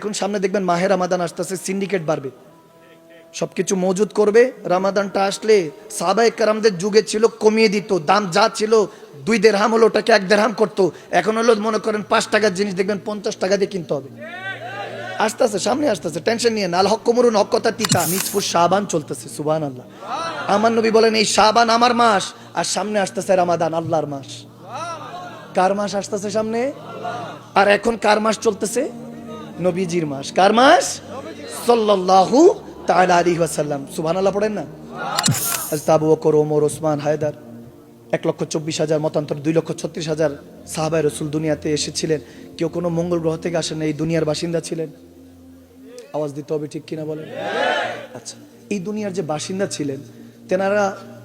এখন সামনে দেখবেন মাহে রমাদান আসতেছে, সিন্ডিকেট বাড়বে, সবকিছু মজুদ করবে। রমাদানটা আসলে সাহাবায়ে কেরামদের যুগে ছিল কমিয়ে দিত, দাম যা ছিল 2 দিরহাম হলো ওটাকে 1 দিরহাম করতো। এখন হলো মনে করেন 5 টাকার জিনিস দেখবেন 50 টাকা দিয়ে কিনতে হবে। আসতেছে, সামনে আসতেছে, টেনশন নিয়ে না। আল হক কুমরুন, হক কথা টিকা। নিসফুস শাবান চলতেছে, সুবহানাল্লাহ। আমার নবী বলেন এই শাবান আমার মাস, আর সামনে আসতেছে রমাদান, আল্লাহর মাস। কার মাস আসতেছে সামনে? আর এখন কার মাস চলতেছে? নবীজির মাস। কার মাস? সাল্লাল্লাহু তাআলা আলাইহি ওয়াসাল্লাম। সুবহানাল্লাহ পড়েন না। হযরত আবু বকর, ওমর, ওসমান, হায়দার, 1,24,000 মতান্তর 2,36,000 সাহাবায়ে রাসূল দুনিয়াতে এসেছিলেন। কেউ কোনো মঙ্গল গ্রহ থেকে আসেন না, এই দুনিয়ার বাসিন্দা ছিলেন। আওয়াজ দিতে হবে, ঠিক কিনা বলেন? আচ্ছা, এই দুনিয়ার যে বাসিন্দা ছিলেন তেনারা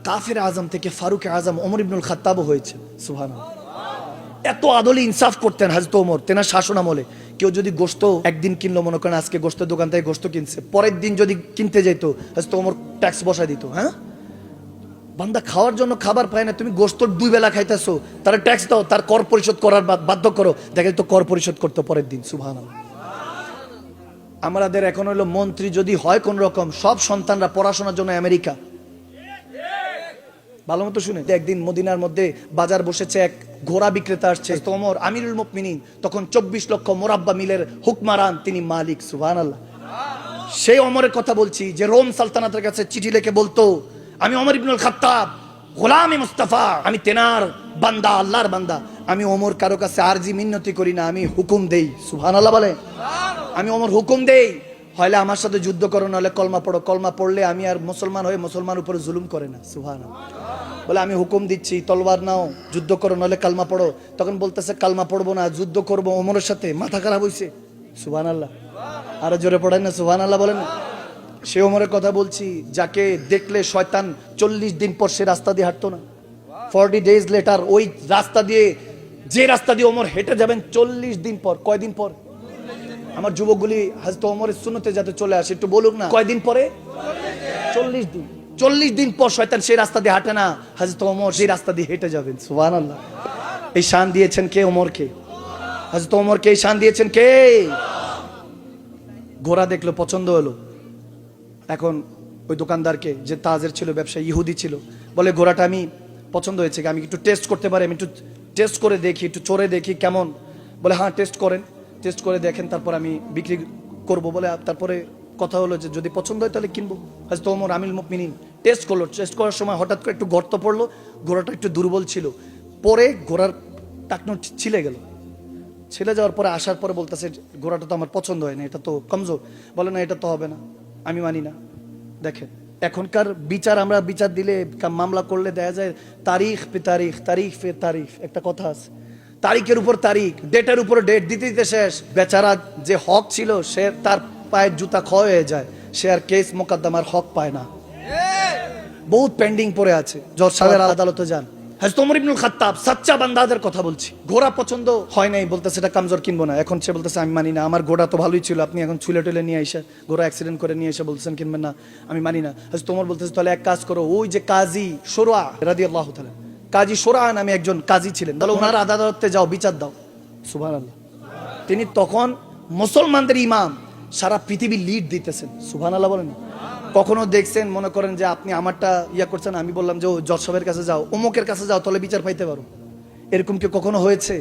কাফের আজম থেকে ফারুক আজম ওমর ইবনুল খাত্তাবও হয়েছে। সুবহানাল্লাহ। এত আদলে ইনসাফ করতেন হযরত ওমর তেনার শাসন আমলে। কেউ যদি গোশত একদিন কিনলো, মনে করেন আজকে গোশতের দোকান থেকে গোশত কিনছে, পরের দিন যদি কিনতে যেত হযরত ওমর ট্যাক্স বসায় দিত। হ্যাঁ, বান্দা খাওয়ার জন্য খাবার পায় না, তুমি গোশত 2 বেলা খাইতেছো, তার ট্যাক্স দাও, তার কর পরিশোধ করার বাধ্য করো, দেখে তো কর পরিশোধ করতে পরের দিন। সুবহানাল্লাহ। আমাদের এখন হলো মন্ত্রী যদি হয় কোন রকম, সব সন্তানরা পড়াশোনার জন্য আমেরিকা। ভালো মতো শুনে, একদিন মদিনার মধ্যে বাজার বসেছে, এক ঘোড়া বিক্রেতা আসছে। তো ওমর আমিরুল মুমিনিন, তখন 24 লক্ষ মোরাব্বা মিলের হুকমারান, তিনি মালিক। সুবহানাল্লাহ। সেই ওমরের কথা বলছি যে রোম সালতানাতের কাছে চিঠি লিখে বলতো, আমি ওমর ইবনুল খাত্তাব, গোলামে মুস্তাফা, আমি তেনার বান্দা, আল্লাহর বান্দা। আমি ওমর কারো কাছে আরজি মিন্নতি করি না, আমি হুকুম দেই। সুবহানাল্লাহ বলে। আমি ওমর হুকুম দেই, হয়লে আমার সাথে যুদ্ধ করো, নাহলে কলমা পড়ো। কলমা পড়লে আমি আর মুসলমান হয়ে মুসলমান উপরে জুলুম করে না। সুবহানাল্লাহ। বলে আমি হুকুম দিচ্ছি, তলোয়ার নাও, যুদ্ধ করো, নাহলে কালমা পড়ো। তখন বলতেছে কালমা পড়বো না, যুদ্ধ করবো ওমরের সাথে। মাথা খারাপ হইছে। সুবহানাল্লাহ। আরো জোরে পড়েন না, সুবহানাল্লাহ বলেন না। সে ওমরের কথা বলছি, যাকে দেখলে শয়তান 40 দিন পর সে রাস্তা দিয়ে হাঁটতো না। 40 days later ওই রাস্তা দিয়ে, যে রাস্তা দিয়ে ওমর হেঁটে যাবেন 40 দিন পর। কয়দিন পর? আমার যুবকগুলি হযরত ওমরের সুন্নতে যাতে চলে আসে, একটু বলুক না কয়দিন পরে? 40 দিন। 40 দিন পর শয়তান সেই রাস্তা দিয়ে হাঁটে না, হযরত ওমর সেই রাস্তা দিয়ে হেঁটে যাবেন। সুবহানাল্লাহ। এই শান দিয়েছেন কে? ওমরকে। হযরত ওমরকে এই শান দিয়েছেন কে? ঘোড়া দেখলো, পছন্দ হলো। এখন ওই দোকানদারকে, যে তাজের ছিল, ব্যবসায়ী ইহুদি ছিল, বলে ঘোড়াটা আমি পছন্দ হয়েছে, আমি একটু টেস্ট করতে পারি? আমি একটু টেস্ট করে দেখি, একটু চড়ে দেখি কেমন। বলে হ্যাঁ, টেস্ট করেন। টেস্ট করে দেখেন, তারপর আমি বিক্রি করব। বলে তারপরে কথা হলো যে যদি পছন্দ হয় তাহলে কিনবো। হযরত ওমর আমিরুল মুমিনিন টেস্ট করলো। টেস্ট করার সময় হঠাৎ করে একটু গর্ত পড়লো, ঘোড়াটা একটু দুর্বল ছিল, পরে ঘোড়ার টাকনো ছিলে গেল। ছেলে যাওয়ার পরে আসার পরে বলতেছে ঘোড়াটা তো আমার পছন্দ হয় না, এটা তো কমজোর। বলে না, এটা তো হবে না, আমি মানি না। দেখেন এখনকার বিচার, আমরা বিচার দিলে, মামলা করলে দেখা যায় তারিখ পে তারিখ, তারিখ পে তারিখ, একটা কথা আছে, তারিখের উপর তারিখ, ডেটের উপর ডেট দিতে দিতে শেষ। বেচারা যে হক ছিল, সে তার পায়ের জুতা ক্ষয় হয়ে যায়, সে আর কেস মোকদ্দমার হক পায় না, বহুত পেন্ডিং পড়ে আছে। জজ সাহেবের আদালতে যান। হযরত ওমর ইবনুল খাত্তাব, সাচ্চা বান্দাদের কথা বলছি। ঘোড়া পছন্দ হয় নাই, বলতেছে এটা কামজোর, কিনবো না। এখন সে বলতেছে আমি মানি না, আমার ঘোড়া তো ভালোই ছিল, আপনি এখন ছুলে টুলে নিয়ে এসে, ঘোড়া অ্যাক্সিডেন্ট করে নিয়ে এসে বলতেছেন কিনবেন না, আমি মানি না। হযরত ওমর বলতেছে তাহলে এক কাজ করো, ওই যে কাজী শুরা রাদিয়াল্লাহু তাআলা, কাজী শুরা নামে একজন কাজী ছিলেন, তাহলে ওনার আদালতে যাও, বিচার দাও। সুবহানাল্লাহ। তিনি তখন মুসলমানদের ইমাম, সারা পৃথিবী লিড দিতেছেন। সুবহানাল্লাহ বলেন। কখনো দেখছেন, মনে করেন যে আপনি আমারটা ইয়া করছেন, আমি বললাম যে জজ সাহেবের কাছে যাও, অমুকের কাছে যাও, তাহলে বিচার পাইতে পারো, এরকম কি কখনো হয়েছে?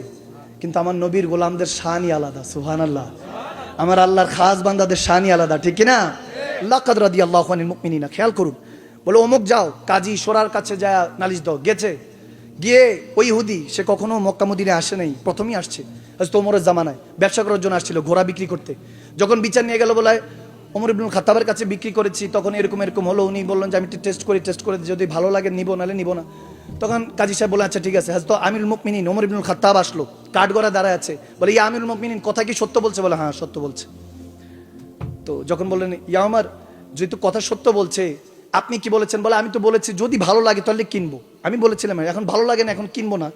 কিন্তু আমার নবীর গোলামদের শানই আলাদা। সুবহানাল্লাহ। আমার আল্লাহর খাস বান্দাদের শানই আলাদা, ঠিক কিনা? লাকাদ রাদিয়াল্লাহু আনিল মুমিনিনা। খেয়াল করুন, বলে অমুক যাও, কাজী শোরার কাছে যায় নালিশ দাও। গেছে, গিয়ে ওই ইহুদি, সে কখনো মক্কা মদিনায় আসে নাই, প্রথমেই আসছে। হযরত ওমরের জামানায় ব্যবসা করার জন্য আসছিল, ঘোড়া বিক্রি করতে। যখন বিচার নিয়ে গেল, বলে ওমর ইবনুল খাত্তাবের কাছে বিক্রি করেছি, তখন এরকম এরকম হলো। উনি বললেন যে আমি টেস্ট করি, টেস্ট করে যদি ভালো লাগে নিব, নাহলে নিব না। তখন কাজী সাহেব বলে আচ্ছা ঠিক আছে। হযরত আমিরুল মুমিনিন ওমর ইবনুল খাত্তাব আসলো, কাঠগড়া দাঁড়ায় আছে। বলে ইয়া আমিরুল মুমিনিন, কথা কি সত্য বলছে? বলে হ্যাঁ সত্য বলছে। তো যখন বললেন ইয়া ওমর, যেহেতু কথা সত্য বলছে, আপনি কি বলেছেন? বলে আমি তো বলেছি যদি ভালো লাগে তাহলে কিনবো। আমি বলেছিলাম এখন ভালো লাগে না, এখন কিনবো না।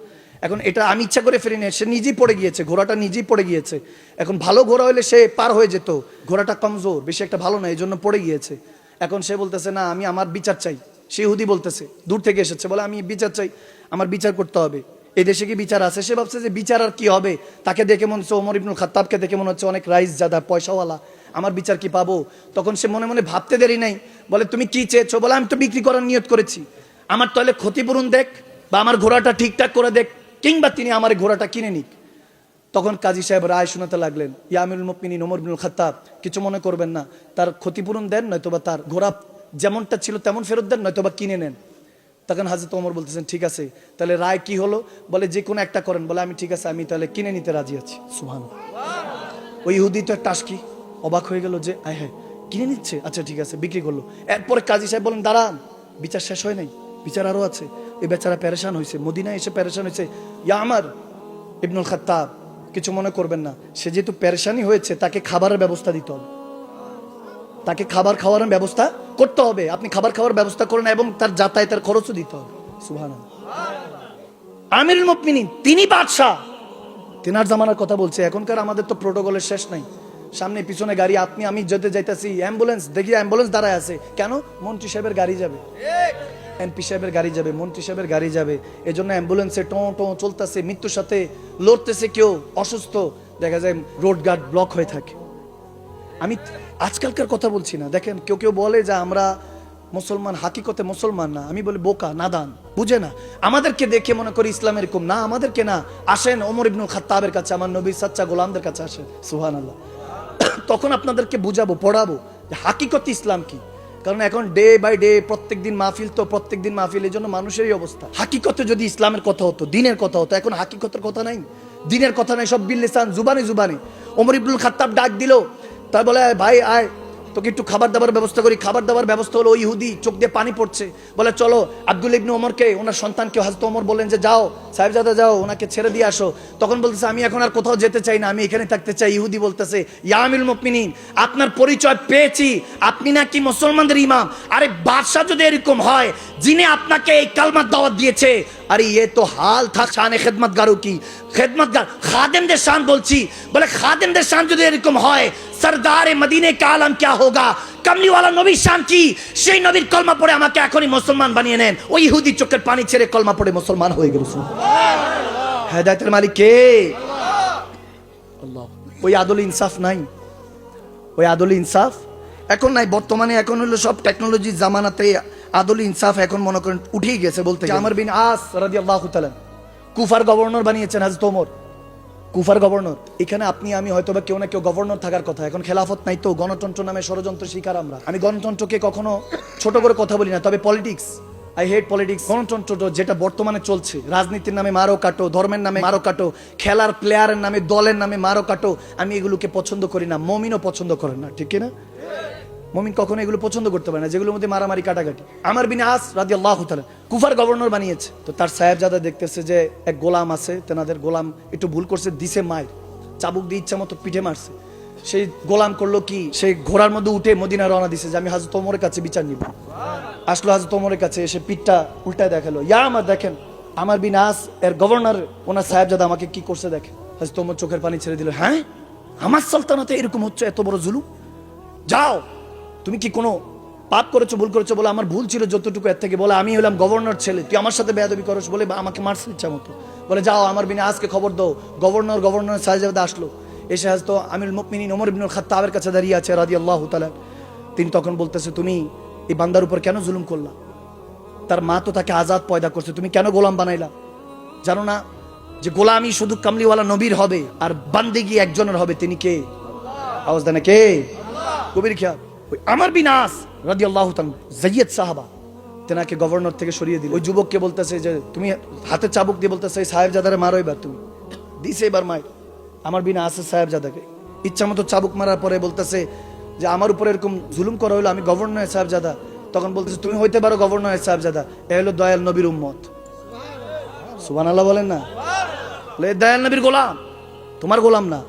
এখন এটা আমি ইচ্ছা করে ফিরে নিয়ে, সে নিজেই পড়ে গিয়েছে, ঘোড়াটা নিজেই পড়ে গিয়েছে। এখন ভালো ঘোড়া হলে সে পার হয়ে যেত, ঘোড়াটা কমজোর, বেশি একটা ভালো না, এই জন্য পড়ে গিয়েছে। এখন সে বলতেছে না, আমি আমার বিচার চাই। সে ইহুদি বলতেছে, দূর থেকে এসেছে, বলে আমি বিচার চাই, আমার বিচার করতে হবে। এই দেশে কি বিচার আছে? সে ভাবছে যে বিচার আর কি হবে, তাকে দেখে মনে হচ্ছে ওমর ইবনুল খাত্তাবকে দেখে মনে হচ্ছে অনেক রাইস জাদা পয়সাওয়ালা, আমার বিচার কি পাবো? তখন সে মনে মনে ভাবতে দেরি নাই, বলে তুমি কি চেয়েছো? বলে আমি তো বিক্রি করার নিয়ত করেছি, আমার তাহলে ক্ষতিপূরণ দেখ বা আমার ঘোড়াটা ঠিকঠাক করে দেখ, কিংবা তিনি আমার ঘোড়াটা কিনে নিক। তখন কাজী সাহেব রায় শোনাতে লাগলেন, ইয়া আমিরুল মুমিনিন ওমর ইবনুল খাত্তাব, কিছু মনে করবেন না, তার ক্ষতিপূরণ দেন, নয়তোবা তার ঘোড়া যেমনটা ছিল তেমন ফেরত দেন, নয়তোবা কিনে নেন। তখন হাজরত ওমর বলতেছেন ঠিক আছে, তাহলে রায় কি হলো? বলে যে কোনো একটা করেন। বলে আমি ঠিক আছে, আমি তাহলে কিনে নিতে রাজি আছি। সুবহানাল্লাহ। ওই ইহুদি তো একটা টাসকি, অবাক হয়ে গেল যে আয় হ্যাঁ কিনে নিচ্ছে, আচ্ছা ঠিক আছে, বিক্রি করলো। এরপরে কাজী সাহেব বলেন দাঁড়ান, বিচার শেষ হয় নাই, বিচার আরো আছে। এই বেচারা পেরেশান হয়েছে, মদিনায় এসে পেরেশান হয়েছে। ইয়া আমার ইবনুল খাত্তাব, কিছু মনে করবেন না, সে যেহেতু পেরেশানি হয়েছে তাকে খাবারের ব্যবস্থা দিতে হবে, তাকে খাবার খাওয়ানোর ব্যবস্থা করতে হবে। আপনি খাবার খাওয়ার ব্যবস্থা করেন এবং তার যাতায়াতের খরচও দিতে হবে। সুবহানাল্লাহ। আমিরুল মুমিনিন, তিনি বাদশাহ, তেনার জামানার কথা বলছে। এখনকার আমাদের তো প্রোটোকলের শেষ নাই, সামনে পিছনে গাড়ি, আপনি আমি যেতে যাইতেছি অ্যাম্বুলেন্স দেখি, অ্যাম্বুলেন্স দাঁড়ায় আছে কেন? মন্ত্রী সাহেবের গাড়ি যাবে, এমপি সাহেবের গাড়ি যাবে, মন্ত্রী সাহেবের গাড়ি যাবে, এজন্য অ্যাম্বুলেন্সে টো টো চলতেছে, মৃত্যুর সাথে লড়তেছে, কেউ অসুস্থ, দেখা যায় রোড গার্ড ব্লক হয়ে থাকে। আমি আজকালকার কথা বলছি না। দেখেন কেউ কেউ বলে যে আমরা মুসলমান, হাকিকতে মুসলমান না। আমি বলি বোকা, নাদান, বুঝে না। আমাদেরকে দেখে মনে করি ইসলাম এরকম না, আমাদেরকে না। আসেন ওমর ইবনুল খাত্তাবের কাছে, আমার নবীর সাচ্চা গোলামদের কাছে আসেন। সুবহানাল্লাহ। তখন আপনাদেরকে বুঝাবো, পড়াবো যে হাকিকত ইসলাম কি। কারণ এখন ডে বাই ডে প্রত্যেকদিন মাহফিল, তো প্রত্যেকদিন মাহফিল, এই জন্য মানুষেরই অবস্থা। হাকিকতে যদি ইসলামের কথা হতো, দিনের কথা হতো, এখন হাকিকতের কথা নাই, দিনের কথা নাই, সব বিল্লিসান, জুবানি জুবানি। ওমর ইবনুল খাত্তাব ডাক দিল, তাই বলে ভাই আয়, তোকে একটু খাবার দাবার ব্যবস্থা করি। খাবার দাবার ব্যবস্থা হলো। ওই ইহুদি চোখ দিয়ে পানি পড়ছে, বলে চলো আব্দুল ইবনে ওমরকে, ওনার সন্তানকে, হযরত ওমর বললেন যে যাও সাহেবজাদা যাও, ওনাকে ছেড়ে দিয়ে আসো। তখন বলতেছে আমি এখন আর কোথাও যেতে চাই না, আমি এখানে থাকতে চাই। ইহুদি বলতেছে ইয়া আমিরুল মুমিনিন, আপনার পরিচয় পেয়েছি, আপনি নাকি মুসলমানদের ইমাম। আরে বাদশা যদি এরকম হয়, যিনি আপনাকে এই কালমার দাওয়াত দিয়েছে, আরে ये तो हाल था शान खिदमतगारों की, खिदमतगार खादिमদের শান বলছি। বলে খাদিমদের শান যদি এরকম হয়, সরদারে মদিনে কা আলম क्या होगा? কামলিওয়ালা নবীর শান কি? সেই নবীর কলমা পড়ে আমাকে এখনই মুসলমান বানিয়ে নেন। ওই ইহুদি চোখের পানি ছেড়ে কলমা পড়ে মুসলমান হয়ে গেল। সুবহানাল্লাহ। হেদায়েতের মালিক কে? আল্লাহ। ওই আদল ইনসাফ নাই, ওই আদল ইনসাফ এখন নাই। বর্তমানে এখন হলো সব টেকনোলজির জামানাতে আদল ইনসাফ এখন মনে করেন উঠেই গেছে বলতে। আমর বিন আস রাদিয়াল্লাহু তাআলা কুফার গভর্নর বানিয়েছেন হযরত ওমর, কুফার গভর্নর। এখানে আপনি আমি হয়তো বা কেউ না কেউ গভর্নর থাকার কথা। এখন খেলাফত নাই তো, গণতন্ত্র নামে ষড়যন্ত্র শিকার আমরা। আমি গণতন্ত্রকে কখনো ছোট করে কথা বলি না, তবে পলিটিক্স, আই হেট পলিটিক্স। গণতন্ত্র যেটা বর্তমানে চলছে, রাজনীতির নামে মারো কাটো, ধর্মের নামে মারো কাটো, খেলার প্লেয়ারের নামে, দলের নামে মারো কাটো, আমি এগুলোকে পছন্দ করি না। মুমিনও পছন্দ করেন না, ঠিক না? মুমিন কখনো এগুলো পছন্দ করতে পারে না, যেগুলোর মধ্যে মারামারি কাটাকাটি। আমর বিন আস রাদিয়াল্লাহু তাআলা কুফার গভর্নর বানিয়েছে। তো তার সাহেবজাদা দেখতেছে যে এক গোলাম আছে, তেনাদের গোলাম একটু ভুল করছে, দিছে মায়ের, চাবুক দিয়ে ইচ্ছা মতো পিঠে মারছে। সেই গোলাম করলো কি, সেই ঘোড়ার মধ্যে উঠে মদিনা রওনা দিছে যে আমি হযরত ওমরের কাছে বিচার নিব। আসলো হযরত ওমরের কাছে, এসে পিঠটা উল্টায় দেখালো, ইয়া আমার দেখেন আমর বিন আস এর গভর্নর, ওনার সাহেবজাদা আমাকে কি করছে দেখেন। হযরত ওমর চোখের পানি ছেড়ে দিল, হ্যাঁ আমার সালতানাতে এরকম হচ্ছে, এত বড় জুলুম? যাও, তুমি কি কোনো পাপ করেছো, ভুল করেছো? বলে আমার ভুল ছিল যতটুকু, এর থেকে। বলে আমি হলাম গভর্নর ছেলে, তুই আমার সাথে বেয়াদবি করস, বলে আমাকে মারছে ইচ্ছা মতো। বলে যাও আমার বিনা আজকে খবর দাও। গভর্নর সাহেবজাদা আসলো, এসে হযরত আমিরুল মুমিনিন ওমর ইবনুল খাত্তাবের কাছে দাঁড়িয়ে আছে রাদিয়াল্লাহু তাআলা। তিনি তখন বলতেছে তুমি এই বান্দার উপর কেন জুলুম করলা? তার মা তো তাকে আজাদ পয়দা করছে, তুমি কেন গোলাম বানাইলা? জানো না যে গোলামি শুধু কামলিওয়ালা নবীর হবে আর বান্দেগি একজনের হবে? তিনি কে? আওয়াজ দেন কে? কবির খেয়াল। আমর বিন আস রাদিয়াল্লাহু তাআলা যায়েদ সাহাবা, তেনাকে গভর্নর থেকে সরিয়ে দিল। ওই যুবককে বলতেছে যে তুমি হাতে চাবুক দিয়ে বলতেছে এই সাহেবজাদারে মারো, এবার তুমি দিছে এবার মায়ের। আমর বিন আস সাহেবজাদাকে ইচ্ছা মতো চাবুক মারার পরে বলতেছে যে আমার উপরে এরকম জুলুম করা হলো, আমি গভর্নর সাহেবজাদা। তখন বলতেছে তুমি হইতে পারো গভর্নর সাহেবজাদা, এ হলো দয়াল নবীর উম্মত। সুবহানাল্লাহ বলেন না? বলে দয়াল নবীর গোলাম, তোমার গোলাম না।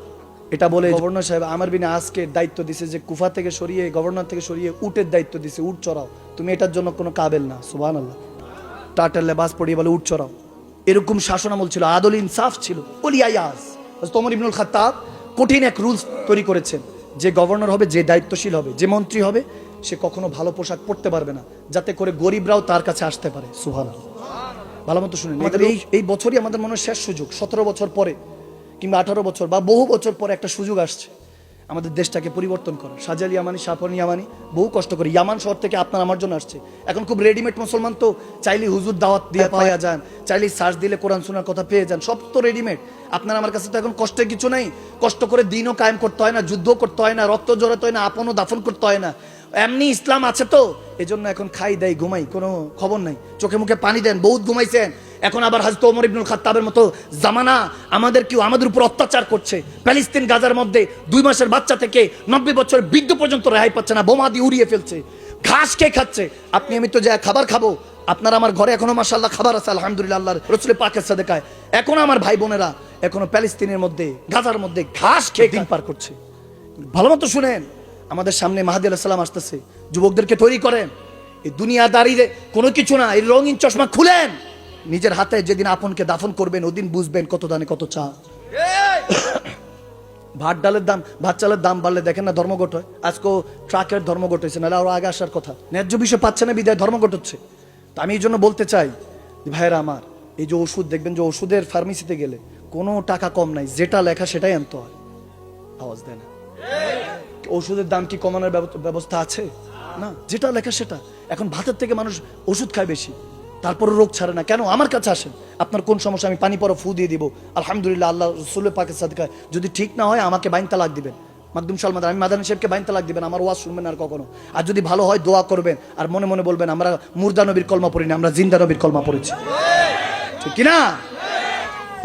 এটা বলে গভর্নর সাহেব আমর বিন আসকে দায়িত্ব দিছে যে কুফা থেকে সরিয়ে, গভর্নর থেকে সরিয়ে উটের দায়িত্ব দিছে, উট চড়াও, তুমি এটার জন্য কোনো কাবেল না। সুবহানাল্লাহ। টাটার লেবাস পরিয়ে বলে উট চড়াও। এরকম শাসন আমল ছিল, আদল ইনসাফ ছিল। ওলিয়ায়াজ ওমর ইবনুল খাত্তাব কঠিন এক রুলস তৈরি করেছেন, যে গভর্নর হবে, যে দায়িত্বশীল হবে, যে মন্ত্রী হবে, সে কখনো ভালো পোশাক পরতে পারবে না, যাতে করে গরিবরাও তার কাছে আসতে পারে। সুবহানাল্লাহ। ভালো মতো শুনেন, আমাদের এই বছরই আমাদের মনে হয় শেষ সুযোগ। 17 বছর পরে কিংবা 18 বছর বা বহু বছর পরে একটা সুযোগ আসছে আমাদের দেশটাকে পরিবর্তন করা। শাহজাল ইয়ামানি, শাহপন ইয়ামানি বহু কষ্ট করে ইয়ামান শহর থেকে আপনার আমার জন্য আসছে। এখন খুব রেডিমেড মুসলমান তো, চাইলে হুজুর দাওয়াত দিয়ে পাওয়া যান, চাইলে সার্চ দিলে কোরআন শোনার কথা পেয়ে যান, সব তো রেডিমেড। আপনার আমার কাছে তো এখন কষ্টের কিছু নাই। কষ্ট করে দিনও কায়েম করতে হয় না, যুদ্ধ করতে হয় না, রক্ত জড়াতে হয় না, আপনও দাফন করতে হয় না। এমনি ইসলাম আছে তো, এজন্য এখন খাই দেয় ঘুমাই, কোনো খবর নাই। চোখে মুখে পানি দেন, বহুত ঘুমাইছেন। এখন আবার হযরত ওমর ইবনুল খাত্তাবের মতো জামানা আমাদের উপর অত্যাচার করছে। প্যালেস্তিন গাজার মধ্যে 2 মাসের বাচ্চা থেকে 90 বছর বৃদ্ধ পর্যন্ত রেহাই পাচ্ছে না, বোমা দিয়ে উড়িয়ে ফেলছে। ঘাস কে খাচ্ছে? আপনি আমি তো যা খাবার খাবো, আপনার আমার ঘরে এখনো মাশাআল্লাহ খাবার আছে, আলহামদুলিল্লাহ, আল্লাহর রাসূল পাকের সাদেকায়। এখনো আমার ভাই বোনেরা এখনো প্যালেস্তিনের মধ্যে, গাজার মধ্যে ঘাস খেয়ে দিন পার করছে। ভালো মতো শুনেন, আমাদের সামনে মাহদী আলাইহিস সালাম আসতেছে। যুবকদেরকে তৈরি করেন। এই দুনিয়াদারির কোনো কিছু না, এই রঙিন চশমা খুলেন। নিজের হাতে যেদিন আপনকে দাফন করবেন, ওদিন বুঝবেন কত দানে কত চা। ভাত ডালের দাম, ভাত চালের দাম বাড়লে দেখেন না ধর্মঘট হয়। আজকেও ট্রাকের ধর্মঘট হয়েছে, নাহলে আরো আগে আসার কথা। ন্যায্য বিষয় পাচ্ছে না বিদায় ধর্মঘট হচ্ছে। তো আমি এই জন্য বলতে চাই, ভাইয়েরা আমার, এই যে ওষুধ দেখবেন যে ওষুধের ফার্মেসিতে গেলে কোনো টাকা কম নাই, যেটা লেখা সেটাই আনতে হয়। আওয়াজ দেয় না? ওষুধের দাম কি কমানোর ব্যবস্থা আছে? না, যেটা লেখা সেটা। এখন ভাতের থেকে মানুষ ওষুধ খায় বেশি, তারপরে রোগ ছাড়ে না কেন? আমার কাছে আসেন, আপনার কোন সমস্যা? আমি পানি পরে ফু দিয়ে দিব, আলহামদুলিল্লাহ, আল্লাহ রাসূলের পাকের সাদকায়। যদি ঠিক না হয় আমাকে বাইন তালাক দিবেন, মাকদুম সালমান, আমি মাদানী সাহেবকে বাইন তালাক দিবেন, আমার ওয়াজ শুনবেন আর কখনো। আর যদি ভালো হয় দোয়া করবেন, আর মনে মনে বলবেন আমরা মুর্দা নবীর কলমা পড়িনি, আমরা জিন্দা নবীর কলমা পড়েছি। ঠিক কিনা?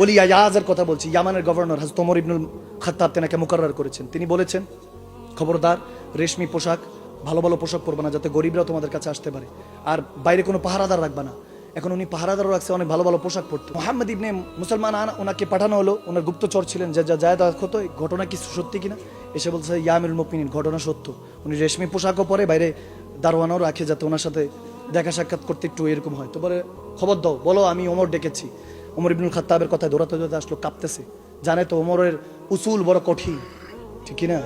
ওলি আয়াজের কথা বলছি। ইয়ামানের গভর্নর হযরত ওমর ইবনুল খাত্তাব তেনাকে মুকাররার করেছেন। তিনি বলেছেন, খবরদার রেশমি পোশাক, ভালো ভালো পোশাক পরবে না, যাতে গরিবরাও তোমাদের কাছে আসতে পারে। আর বাইরে কোনো পাহারাদার রাখবে না। এখন উনি পাহারাদারও রাখছে, অনেক ভালো ভালো পোশাক পরতে। মুহাম্মদ ইবনে মুসলমান ওনাকে পাঠানো হলো, ওনার গুপ্তচর ছিলেন জায়েদ আখত। ঘটনা কি সত্যি কিনা? এসে বলছে, ইয়া আমিরুল মুমিনিন, ঘটনা সত্য। উনি রেশমি পোশাকও পরে, বাইরে দারোয়ানও রাখে, যাতে ওনার সাথে দেখা সাক্ষাৎ করতে একটু এরকম হয়। তো বলে, খবর দাও, বলো আমি ওমর ডেকেছি। ওমর ইবনুল খাত্তাবের কথায় দৌড়াতে দৌড়াতে আসলো, কাঁপতেছে। জানে তো ওমরের উসুল বড় কঠিন, ঠিক কিনা?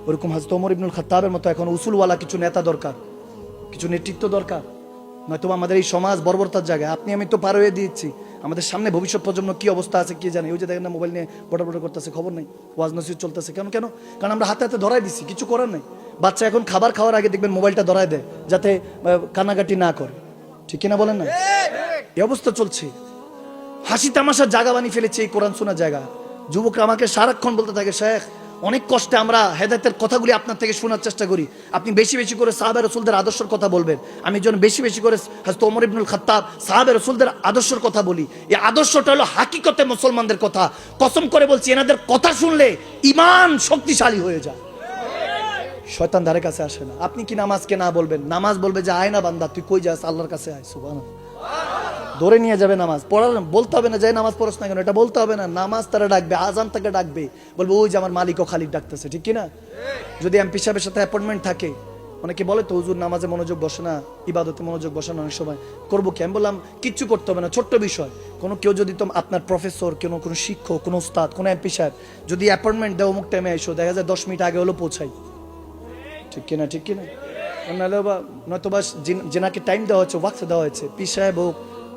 ওরকম হযরত ওমর ইবনুল খাত্তাবের মতো এখন উসুলওয়ালা কিছু নেতা দরকার, কিছু নেতৃত্ব দরকার। নয়তো আমাদের এই সমাজ বর্বরতার জায়গায়। আপনি আমি তো পার হয়ে দিয়েছি, আমাদের সামনে ভবিষ্যৎ প্রজন্ম কি অবস্থা আছে কি জানে। ওই যে দেখেন না, মোবাইল নিয়ে বড় বড় করতেছে, খবর নাই, ওয়াজ নসিহত চলতেছে। কেন? কারণ আমরা হাতে হাতে ধরাই দিছি, কিছু করার নাই। বাচ্চা এখন খাবার খাওয়ার আগে দেখবেন মোবাইলটা ধরায় দেয়, যাতে কান্নাকাটি না করে, ঠিক কিনা বলেন না? এই অবস্থা চলছে। হাসি তামাশার জায়গা বানিয়ে ফেলেছে এই কোরআন শোনার জায়গা। যুবকরা আমাকে সারাক্ষণ বলতে থাকে, শেখ অনেক কষ্টে আমরা হেদায়েতের কথাগুলি আপনার থেকে শোনার চেষ্টা করি, আপনি বেশি বেশি করে সাহাবা রাসূলদের আদর্শের কথা বলবেন। আমি যেন বেশি বেশি করে হযরত ওমর ইবনুল খাত্তাব, সাহাবা রাসূলদের আদর্শের কথা বলি। এই আদর্শটা হলো হাকিকতে মুসলমানদের কথা। কসম করে বলছি, এনাদের কথা শুনলে ঈমান শক্তিশালী হয়ে যায়, শয়তান ধারে কাছে আসে না। আপনি কি নামাজকে না বলবেন? নামাজ বলবে যে, আয় না বান্দা, তুই কই যাস, আল্লাহর কাছে আয়। সুবহানাল্লাহ। ধরে নিয়ে যাবে নামাজ পড়ার, বলতে হবে না যে নামাজ পড়ছ না কেন, এটা বলতে হবে না। নামাজ তারা ডাকবে, আজান তাকে ডাকবে, বলবে ওই যে আমার মালিক ও খালিক ডাকতেছে, ঠিক কিনা? যদি এমপি সাহেবের সাথে অ্যাপয়েন্টমেন্ট থাকে, অনেকে বলে তো হুজুর নামাজে মনোযোগ বসে না, ইবাদতে মনোযোগ বসে না, অনেক সময় করবো কি? আমি বললাম কিচ্ছু করতে হবে না, ছোট্ট বিষয়। কেউ যদি আপনার প্রফেসর, কোনো শিক্ষক, কোনো উস্তাদ, কোনো এমপি সাহেব যদি অ্যাপয়েন্টমেন্ট দেয় অমুক টাইমে এসো, দেখা যায় 10 মিনিট আগে হলো পৌঁছাই, ঠিক কিনা? ঠিক কিনা? নাহলে বা নয়তো বা যেনাকে টাইম দেওয়া হচ্ছে, ওয়াক্ত দেওয়া হয়েছে, পি সাহেব হোক,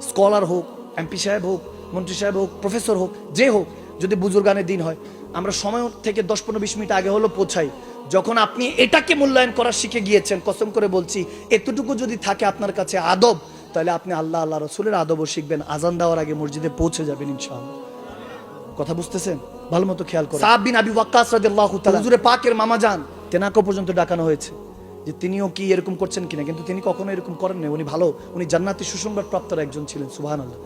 স্কলার হোক, এমপি সাহেব হোক, মন্ত্রী সাহেব হোক, প্রফেসর হোক, যে হোক, যদি বুজুর্গানের দিন হয়, আমরা সময় থেকে 10-15-20 মিনিট আগে হলো পৌঁছাই। যখন আপনি এটাকে মূল্যায়ন করা শিখে গিয়েছেন, কসম করে বলছি, এতটুকু যদি থাকে আপনার কাছে আদব, তাহলে আপনি আল্লাহ রাসূলের আদবও শিখবেন। আজান দেওয়ার আগে মসজিদে পৌঁছে যাবেন ইনশাআল্লাহ। কথা বুঝতেছেন? ভালো মতো খেয়াল করুন। সা'দ বিন আবি ওয়াক্কাস রাদিয়াল্লাহু তাআলা, হুজুরে পাকের মামা যান, তেনাকে পর্যন্ত ডাকানো হয়েছে যে তিনিও কি এরকম করছেন কিনা, কিন্তু তিনি কখনো এরকম করেন না। উনি ভালো, উনি জান্নাতি সুসংবাদ প্রাপ্ত একজন ছিলেন। সুবহানাল্লাহ।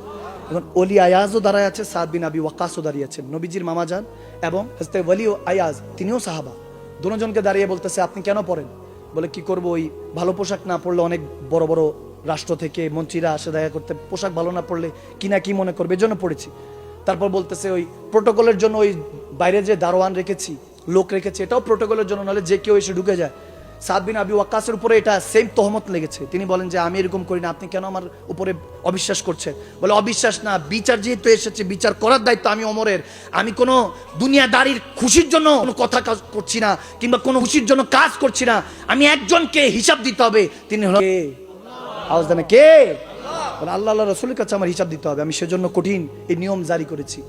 এখন ওলি আয়াজও দাঁড়ায় আছে, সা'দ বিন আবি ওয়াক্কাসও দাঁড়িয়ে আছেন, নবীজির মামা যান, এবং হযরত ওলি আয়াজ তিনিও সাহাবা। দুজনকে দাঁড়িয়ে বলতেছে, আপনি কেন পড়েন? বলে, কি করব, ওই ভালো পোশাক না পরলে অনেক বড় বড় রাষ্ট্র থেকে মন্ত্রীরা আসে দেখা করতে, পোশাক ভালো না পড়লে কি মনে করবে, এজন্য পড়েছি। তারপর বলতেছে, ওই প্রোটোকলের জন্য ওই বাইরে যে দারোয়ান রেখেছি, লোক রেখেছি, এটাও প্রোটোকলের জন্য, নাহলে যে কেউ এসে ঢুকে যায়। সা'দ বিন আবি ওয়াক্কাসের উপরে এটা সেম তহমত লেগেছে। তিনি বলেন যে, আমি এরকম করি না, আপনি কেন আমার উপরে অবিশ্বাস করছেন? বলে, অবিশ্বাস না, বিচার যেহেতু এসেছে, বিচার করার দায়িত্ব আমি ওমরের। আমি কোনো দুনিয়াদারির খুশির জন্য কোনো কথা কাজ করছি না, কিংবা কোনো খুশির জন্য কাজ করছি না। আমি একজনকে হিসাব দিতে হবে, তিনি হলেন কে? আওয়াজ দেন, কে? বলে আল্লাহ রসুলের কাছে আমার হিসাব দিতে হবে, আমি সেজন্য কঠিন এই নিয়ম জারি করেছি।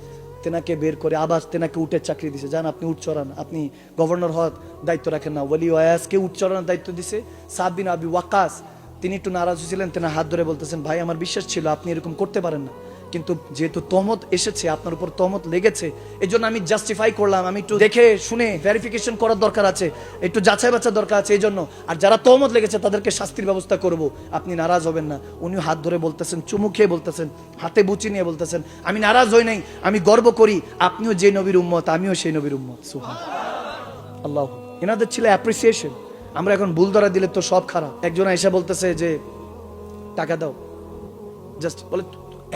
তেনাকে বের করে আবার তেনাকে উটের চাকরি দিছে, যান আপনি উট চড়ান, আপনি গভর্নর হওয়ার দায়িত্ব রাখেন না। ওয়ালি ওয়াসকে উট চড়ানোর দায়িত্ব দিছে। সাদ বিন আবি ওয়াক্কাস তিনি একটু নারাজ হয়েছিলেন, তেনার হাত ধরে বলতেছেন ভাই আমার বিশ্বাস ছিল আপনি এরকম করতে পারেন না, কিন্তু যেহেতু তহমত এসেছে, আপনার উপর তহমত লেগেছে, এই জন্য আমি জাস্টিফাই করলাম, আমি একটু দেখে শুনে ভেরিফিকেশন করার দরকার আছে, একটু যাচাই বাছাই দরকার আছে, এই জন্য। আর যারা তহমত লেগেছে তাদেরকে শাস্তির ব্যবস্থা করব, আপনি নারাজ হবেন না। উনিও হাত ধরে বলতেছেন, চুমু খেয়ে বলতেছেন, হাতে বুচি নিয়ে বলতেছেন আমি নারাজ হই নাই, আমি গর্ব করি আপনিও যে নবীর উম্মত আমিও সেই নবীর উম্মত। সুবহানাল্লাহ। এনাদের ছিল অ্যাপ্রিসিয়েশন। আমরা এখন ভুল ধরা দিলে তো সব খারাপ। একজন এসে বলতেছে যে টাকা দাও, জাস্ট বলে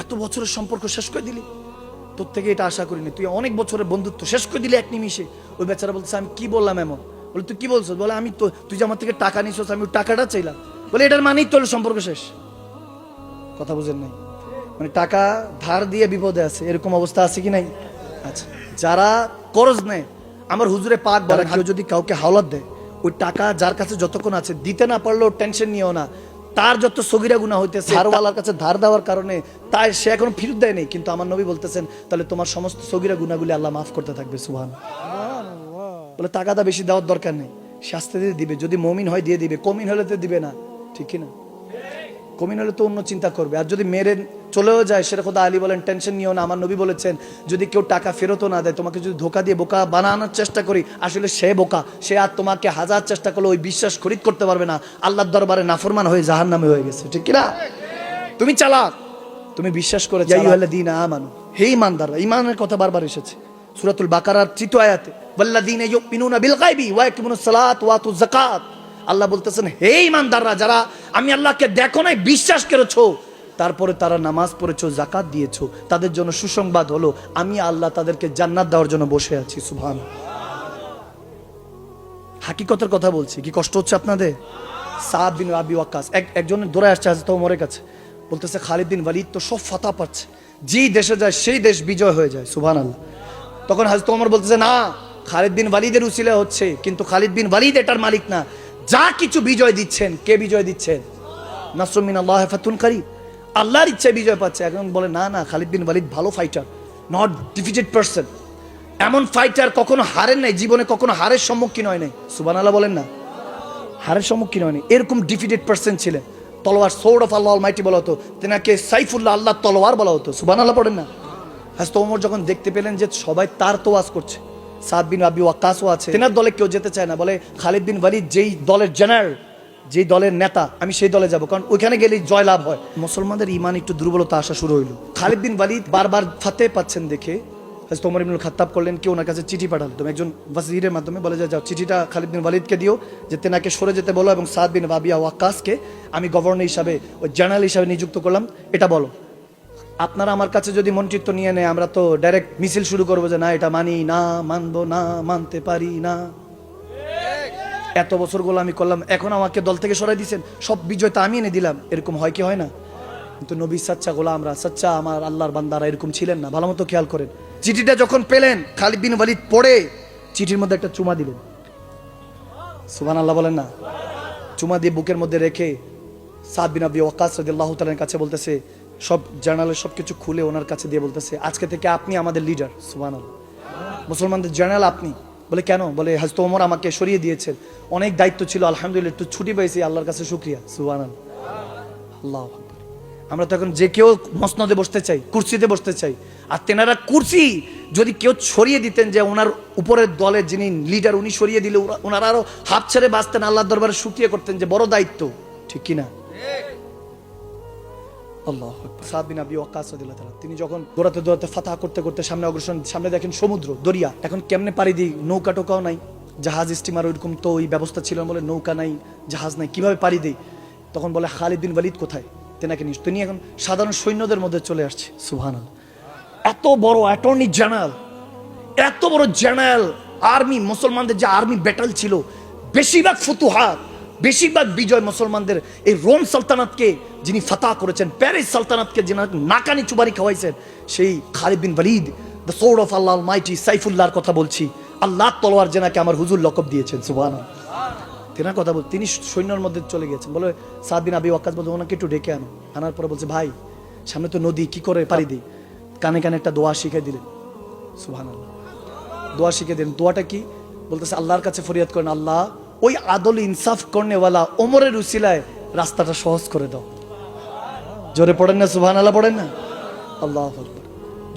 এত বছরের সম্পর্ক শেষ করে দিলি, তোর থেকে এটা আশা করিনি, তুই অনেক বছরের বন্ধুত্ব শেষ করে দিলি এক নিমিষে। ওই বেচারা বলছে আমি কি বললাম এমন? বলে তুই কি বলছো? বলে আমি তো, তুই যে আমার থেকে টাকা নিছিস আমি ওই টাকাটা চাইলাম। বলে এটার মানেই তোর সম্পর্ক শেষ। কথা বুঝেন নাই? মানে টাকা ধার দিয়ে বিপদে আছে, এরকম অবস্থা আছে কি নাই? আচ্ছা, যারা করজ নেয়, আমার হুজুরে পাক বলে কেউ যদি কাউকে হাওলাত দেয়, ওই টাকা যার কাছে যতক্ষণ আছে দিতে না পারলেও টেনশন নিও না, তার যত সগীরা গুনাহ হইতেছে ধারওয়ালার কাছে ধার দেওয়ার কারণে তাই সে এখনো ফেরত দেয় নাই, কিন্তু আমার নবী বলতেছেন তাহলে তোমার সমস্ত সগীরা গুনাহগুলি আল্লাহ মাফ করতে থাকবে। সুবহানাল্লাহ। বলে টাকাটা বেশি দেওয়ার দরকার নেই, শাস্তি দিয়ে দিবে, যদি মুমিন হয় দিয়ে দিবে, কমিন হলে তো দিবে না, ঠিক কি না? কমিন হলে তো অন্য চিন্তা করবে। আর যদি মেরে চলেও যায়, সেটা খোদা আলী বলেন টেনশন নিও না, আমার নবী বলেছেন যদি কেউ টাকা ফেরতও না দেয়, তোমাকে যদি ধোকা দিয়ে বোকা বানানোর চেষ্টা করি, আসলে সে বোকা, সে আর তোমাকে হাজার চেষ্টা করলে ওই বিশ্বাস খরিদ করতে পারবে না, আল্লাহর দরবারে নাফরমান হয়ে জাহান্নামে হয়ে গেছে, ঠিক কিনা? তুমি চালাক, তুমি বিশ্বাস করে আইয়ুহাল্লাযীনা আমানু, হে ঈমানদাররা, ঈমানের কথা বারবার এসেছে সূরাতুল বাকারার 3 আয়াতে, ওয়াল্লাযীনা ইউমিনুনা বিল গায়বি ওয়া ইয়াকিমুনাস সালাত ওয়া আতুজ যাকাত। আল্লাহ বলতেছেন হে ঈমানদাররা, যারা আমি আল্লাহকে দেখো নাই বিশ্বাস করেছো, তারপরে তারা নামাজ পড়েছো, যাকাত দিয়েছো, তাদের জন্য সুসংবাদ হলো আমি আল্লাহ তাদেরকে জান্নাত দেওয়ার জন্য বসে আছি। সুবহানাল্লাহ। হাকিকতের কথা বলছি, কি কষ্ট হচ্ছে আপনাদের? সাদ বিন আবি ওয়াক্কাস একজন দৌড়ে আসছে হযরত ওমরের কাছে, বলতেছে খালিদ বিন ওয়ালিদ তো সব ফাতা পাচ্ছে, যেই দেশে যায় সেই দেশ বিজয় হয়ে যায়। সুবহানাল্লাহ। তখন হযরত ওমর বলতেছে না, খালিদ বিন ওয়ালিদের উসিলা হচ্ছে, কিন্তু খালিদ বিন ওয়ালিদ এটার মালিক না, যা কিছু বিজয় দিচ্ছেন কে বিজয় দিচ্ছেন? নাসরুম মিনাল্লাহি ফাতুন কারীব, আল্লাহর ইচ্ছায় বিজয় পাচ্ছে। এখন বলে না না, খালিদ বিন ওয়ালিদ ভালো ফাইটার, নট ডিফিটেড পারসন, এমন ফাইটার কখনো হারেন নাই, জীবনে কখনো হারের সম্মুখীন হয় নাই। সুবহানাল্লাহ বলেন না, হারের সম্মুখীন হয়নি, এরকম ডিফিটেড পারসন ছিলেন। তলোয়ার, সোর্ড অফ আল্লাহ অলমাইটি বলা হতো, তেনাকে সাইফুল্লাহ, আল্লাহ তলোয়ার বলা হতো। সুবহানাল্লাহ পড়েন না? হযরত ওমর যখন দেখতে পেলেন যে সবাই তার তোয়াজ করছে, সাদ বিন আবি ওয়াক্কাসও আছে, তেনার দলে কেউ যেতে চায় না, বলে খালিদ বিন ওয়ালিদ যেই দলের জেনারেল, যেই দলের নেতা, আমি সেই দলে যাব, কারণ ওইখানে গেলেই জয় লাভ হয়। মুসলমানদের ঈমান একটু দুর্বলতা আসা শুরু হইল। খালিদ বিন ওয়ালিদ বারবার ফাতে পাচ্ছেন দেখে হযরত ওমর ইবনুল খাত্তাব করলেন কি, ওনার কাছে চিঠি পাঠালেন, একজন ওয়াজিরের মাধ্যমে বলে যাও চিঠিটা খালিদ বিন ওয়ালিদকে দিও, যে তেনাকে সরে যেতে বলো, এবং সাদ বিন আবি ওয়াক্কাসকে আমি গভর্নর হিসাবে, ওই জেনারেল হিসাবে নিযুক্ত করলাম, এটা বলো। আপনারা আমার কাছে যদি মন্ত্রিত্ব নিয়ে নেয়, আমরা তো ডাইরেক্ট মিছিল শুরু করবো যে না এটা মানি না, মানবো না, মানতে পারি না, এত বছর গোলামি করলাম, এখন আমাকে দল থেকে সরাই দিয়েছেন, সব বিজয় তো আমি এনে দিলাম, এরকম হয় কি হয় না? কিন্তু নবী সাচ্চা গোলামরা, সাচ্চা আমার আল্লাহর বান্দারা এরকম ছিলেন না। ভালো মতো খেয়াল করেন, চিঠিটা যখন পেলেন খালিদ বিন ওয়ালিদ পড়ে চিঠির মধ্যে একটা চুমা দিলেন। সুবহানাল্লাহ বলেন না? চুমা দিয়ে বুকের মধ্যে রেখে সাদ বিন আবি ওয়াক্কাস রাদিয়াল্লাহু তাআলার কাছে বলতেছে, সব জার্নালের সবকিছু খুলে ওনার কাছে দিয়ে বলতেছে আজকে থেকে আপনি আমাদের লিডার। সুবহানাল্লাহ। মুসলমানদের জার্নাল আপনি। বলে কেন? বলে হযরত ওমর আমাকে সরিয়ে দিয়েছেন, অনেক দায়িত্ব ছিল, আলহামদুলিল্লাহ একটু ছুটি পেয়েছি, আল্লাহর কাছে শুকরিয়া। সুবহানাল্লাহ। আল্লাহু আকবার। আমরা তো এখন যে কেউ মসনদে বসতে চাই, কুরসিতে বসতে চাই, আর তেনারা কুরসি যদি কেউ সরিয়ে দিতেন, যে ওনার উপরের দলের যিনি লিডার উনি সরিয়ে দিলে ওনারা আরো হাত ছেড়ে বাঁচতেন, আল্লাহর দরবারে শুকরিয়া করতেন যে বড় দায়িত্ব, ঠিক কিনা? আল্লাহু আকবার। সাদ বিন আবি ওয়াক্কাস রাদিয়াল্লাহু তাআলা তিনি যখন দৌড়াতে দৌড়াতে ফাতাহ করতে করতে সামনে অগ্রসর, সামনে দেখেন সমুদ্র, দরিয়া, এখন কেমনে পাড়ি দিই, নৌকা টোকাও নাই, জাহাজ স্টিমার ওইরকম তো ওই ব্যবস্থা ছিল, বলে নৌকা নাই, জাহাজ নাই, কিভাবে পাড়ি দিই? তখন বলে খালিদ বিন ওয়ালিদ কোথায়? তেনাকে নিয়ে তিনি এখন সাধারণ সৈন্যদের মধ্যে চলে আসছে। সুবহানাল্লাহ। এত বড় অ্যাটর্নি জেনারেল, এত বড় জেনারেল আর্মি, মুসলমানদের যে আর্মি ব্যাটেল ছিল, বেশিরভাগ ফুতুহাত, বেশিরভাগ বিজয় মুসলমানদের এই রোম সালতানাতকে যিনি ফাতাহ করেছেন, প্যারিস সালতানাতকে যিনি নাকানি চুবারি খাওয়াইছেন, সেই Khalid bin Walid, the sword of Allah almighty, সাইফুল্লাহর কথা বলছি, আল্লাহ তলোয়ার, যেনাকে আমার হুজুর লকব দিয়েছেন। সুবহানাল্লাহ। তেনার কথা বল, তিনি সৈন্যের মধ্যে চলে গেছেন। বলে সাদ বিন আবি ওয়াক্কাস বলছে ওনাকে একটু ডেকে আনো। আনার পরে বলছে ভাই সামনে তো নদী, কি করে পারি দিই? কানে কানে একটা দোয়া শিখিয়ে দিলেন। সুবহানাল্লাহ, দোয়া শিখিয়ে দিলেন। দোয়াটা কি? বলতেছে আল্লাহর কাছে ফরিয়াদ করেন, আল্লাহ ওই আদল ইনসাফ করনেওয়ালা ওমরের উসিলায় রাস্তাটা সহজ করে দাও। জোরে পড়েন না সুবহানাল্লাহ, পড়েন না আল্লাহু আকবার।